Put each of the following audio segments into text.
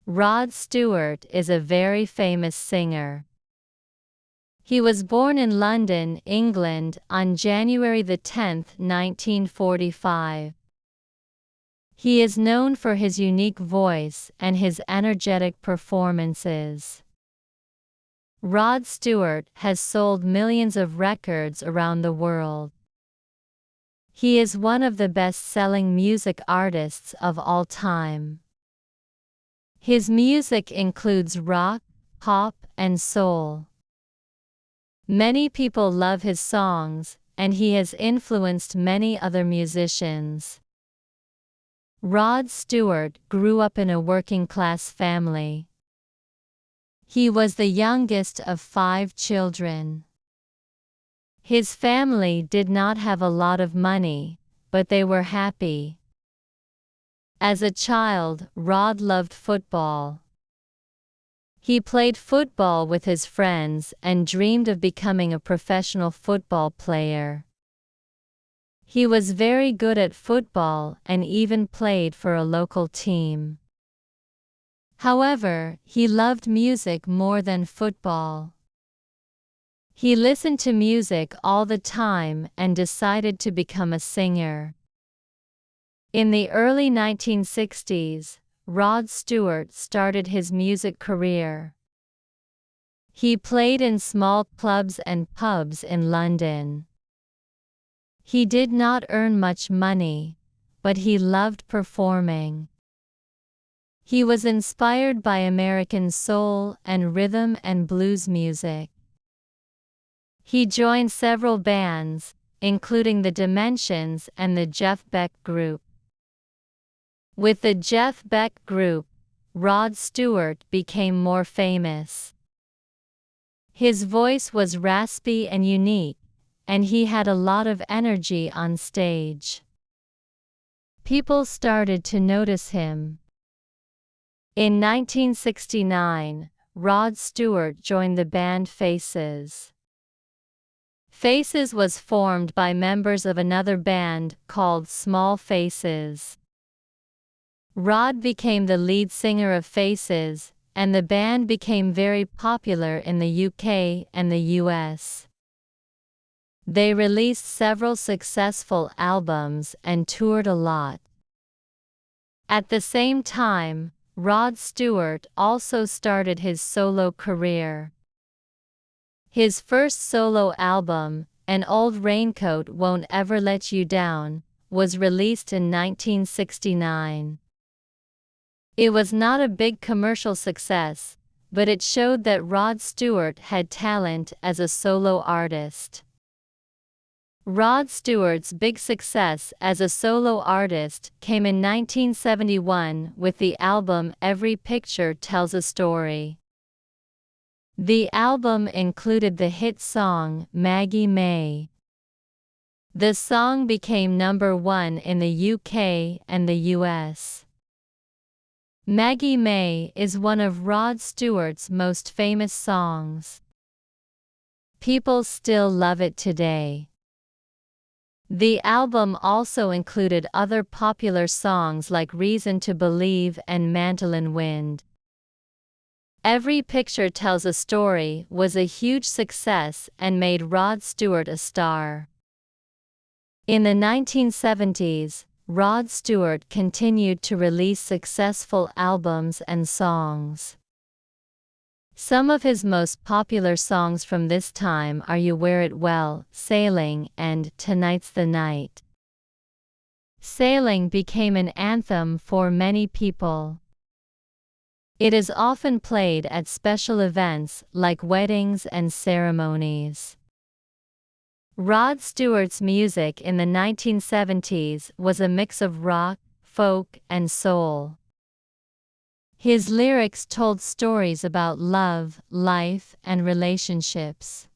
Rod Stewart is a very famous singer. He was born in London, England, on January 10, 1945. He is known for his unique voice and his energetic performances. Rod Stewart has sold millions of records around the world. He is one of the best-selling music artists of all time. His music includes rock, pop, and soul. Many people love his songs, and he has influenced many other musicians. Rod Stewart grew up in a working-class family. He was the youngest of 5 children. His family did not have a lot of money, but they were happy. As a child, Rod loved football. He played football with his friends and dreamed of becoming a professional football player. He was very good at football and even played for a local team. However, he loved music more than football. He listened to music all the time and decided to become a singer. In the early 1960s, Rod Stewart started his music career. He played in small clubs and pubs in London. He did not earn much money, but he loved performing. He was inspired by American soul and rhythm and blues music. He joined several bands, including the Dimensions and the Jeff Beck Group. With the Jeff Beck Group, Rod Stewart became more famous. His voice was raspy and unique, and he had a lot of energy on stage. People started to notice him. In 1969, Rod Stewart joined the band Faces. Faces was formed by members of another band called Small Faces. Rod became the lead singer of Faces, and the band became very popular in the UK and the US. They released several successful albums and toured a lot. At the same time, Rod Stewart also started his solo career. His first solo album, An Old Raincoat Won't Ever Let You Down, was released in 1969. It was not a big commercial success, but it showed that Rod Stewart had talent as a solo artist. Rod Stewart's big success as a solo artist came in 1971 with the album Every Picture Tells a Story. The album included the hit song Maggie May. The song became #1 in the UK and the US. Maggie May is one of Rod Stewart's most famous songs. People still love it today. The album also included other popular songs like Reason to Believe and Mandolin Wind. Every Picture Tells a Story was a huge success and made Rod Stewart a star. In the 1970s, Rod Stewart continued to release successful albums and songs. Some of his most popular songs from this time are You Wear It Well, Sailing, and Tonight's the Night. Sailing became an anthem for many people. It is often played at special events like weddings and ceremonies. Rod Stewart's music in the 1970s was a mix of rock, folk, and soul. His lyrics told stories about love, life, and relationships.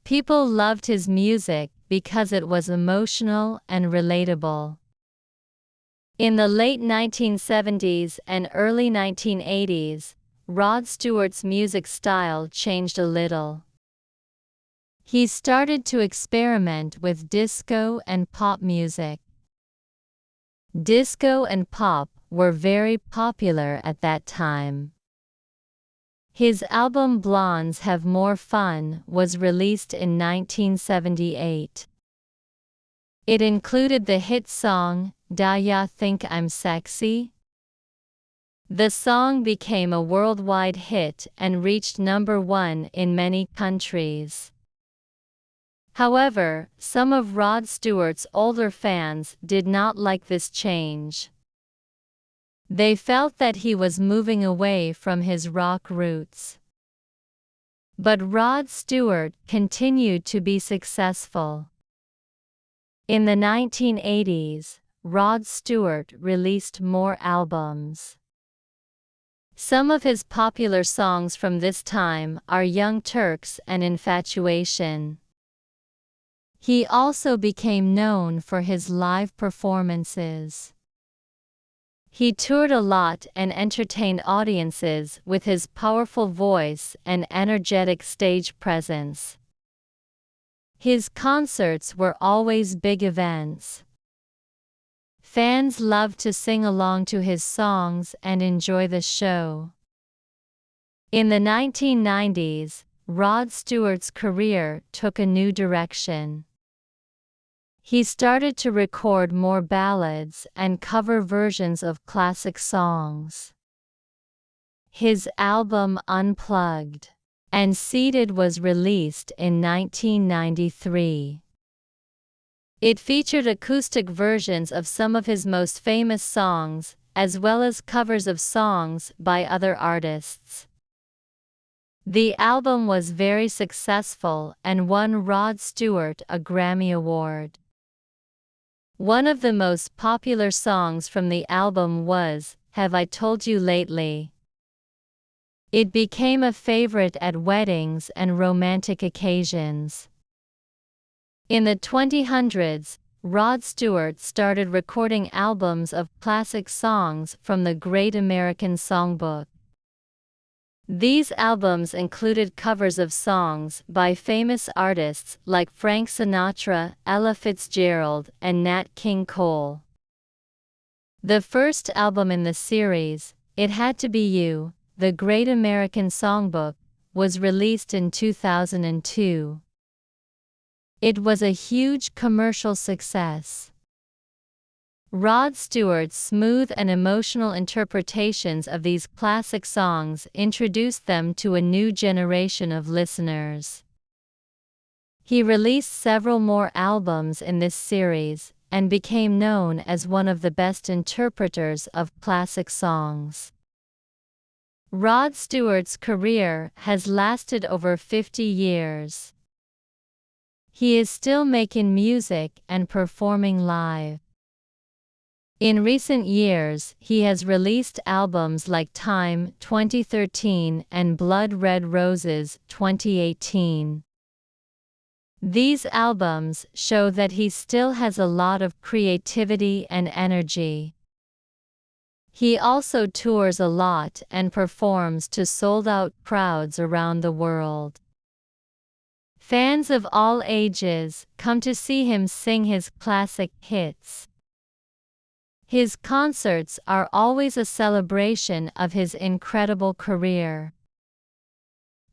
People loved his music because it was emotional and relatable. In the late 1970s and early 1980s, Rod Stewart's music style changed a little. He started to experiment with disco and pop music. Disco and pop were very popular at that time. His album Blondes Have More Fun was released in 1978. It included the hit song, Da Ya Think I'm Sexy? The song became a worldwide hit and reached #1 in many countries. However, some of Rod Stewart's older fans did not like this change. They felt that he was moving away from his rock roots. But Rod Stewart continued to be successful. In the 1980s, Rod Stewart released more albums. Some of his popular songs from this time are Young Turks and Infatuation. He also became known for his live performances. He toured a lot and entertained audiences with his powerful voice and energetic stage presence. His concerts were always big events. Fans loved to sing along to his songs and enjoy the show. In the 1990s, Rod Stewart's career took a new direction. He started to record more ballads and cover versions of classic songs. His album Unplugged and Seated was released in 1993. It featured acoustic versions of some of his most famous songs, as well as covers of songs by other artists. The album was very successful and won Rod Stewart a Grammy Award. One of the most popular songs from the album was Have I Told You Lately? It became a favorite at weddings and romantic occasions. In the 2000s, Rod Stewart started recording albums of classic songs from the Great American Songbook. These albums included covers of songs by famous artists like Frank Sinatra, Ella Fitzgerald, and Nat King Cole. The first album in the series, It Had to Be You, The Great American Songbook, was released in 2002. It was a huge commercial success. Rod Stewart's smooth and emotional interpretations of these classic songs introduced them to a new generation of listeners. He released several more albums in this series, and became known as one of the best interpreters of classic songs. Rod Stewart's career has lasted over 50 years. He is still making music and performing live. In recent years, he has released albums like Time 2013 and Blood Red Roses 2018. These albums show that he still has a lot of creativity and energy. He also tours a lot and performs to sold-out crowds around the world. Fans of all ages come to see him sing his classic hits. His concerts are always a celebration of his incredible career.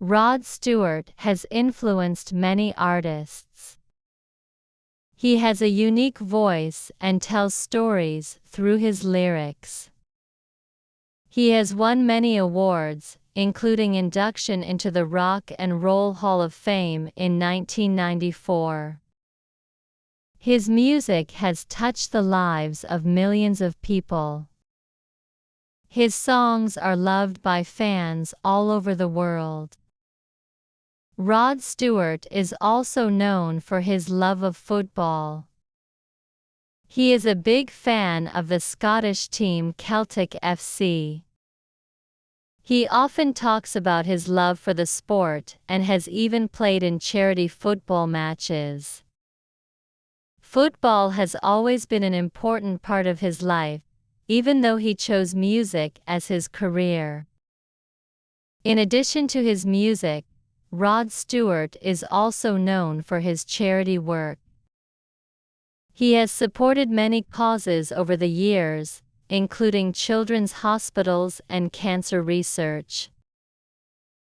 Rod Stewart has influenced many artists. He has a unique voice and tells stories through his lyrics. He has won many awards, including induction into the Rock and Roll Hall of Fame in 1994. His music has touched the lives of millions of people. His songs are loved by fans all over the world. Rod Stewart is also known for his love of football. He is a big fan of the Scottish team Celtic FC. He often talks about his love for the sport and has even played in charity football matches. Football has always been an important part of his life, even though he chose music as his career. In addition to his music, Rod Stewart is also known for his charity work. He has supported many causes over the years, including children's hospitals and cancer research.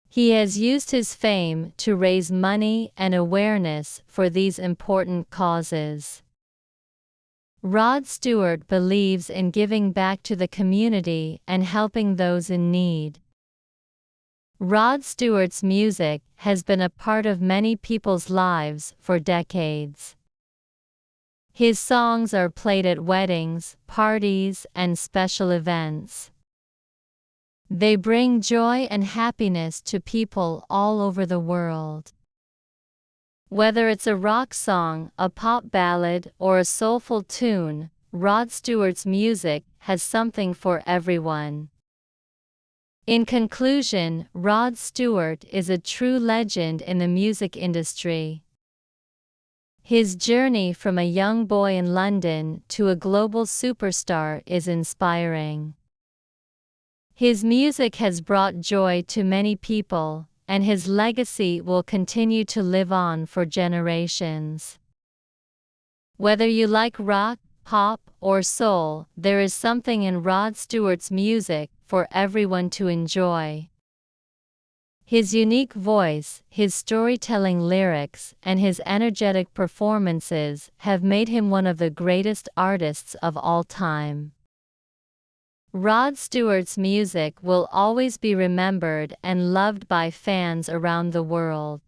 He has used his fame to raise money and awareness for these important causes. Rod Stewart believes in giving back to the community and helping those in need. Rod Stewart's music has been a part of many people's lives for decades. His songs are played at weddings, parties, and special events. They bring joy and happiness to people all over the world. Whether it's a rock song, a pop ballad, or a soulful tune, Rod Stewart's music has something for everyone. In conclusion, Rod Stewart is a true legend in the music industry. His journey from a young boy in London to a global superstar is inspiring. His music has brought joy to many people, and his legacy will continue to live on for generations. Whether you like rock, pop, or soul, there is something in Rod Stewart's music for everyone to enjoy. His unique voice, his storytelling lyrics, and his energetic performances have made him one of the greatest artists of all time. Rod Stewart's music will always be remembered and loved by fans around the world.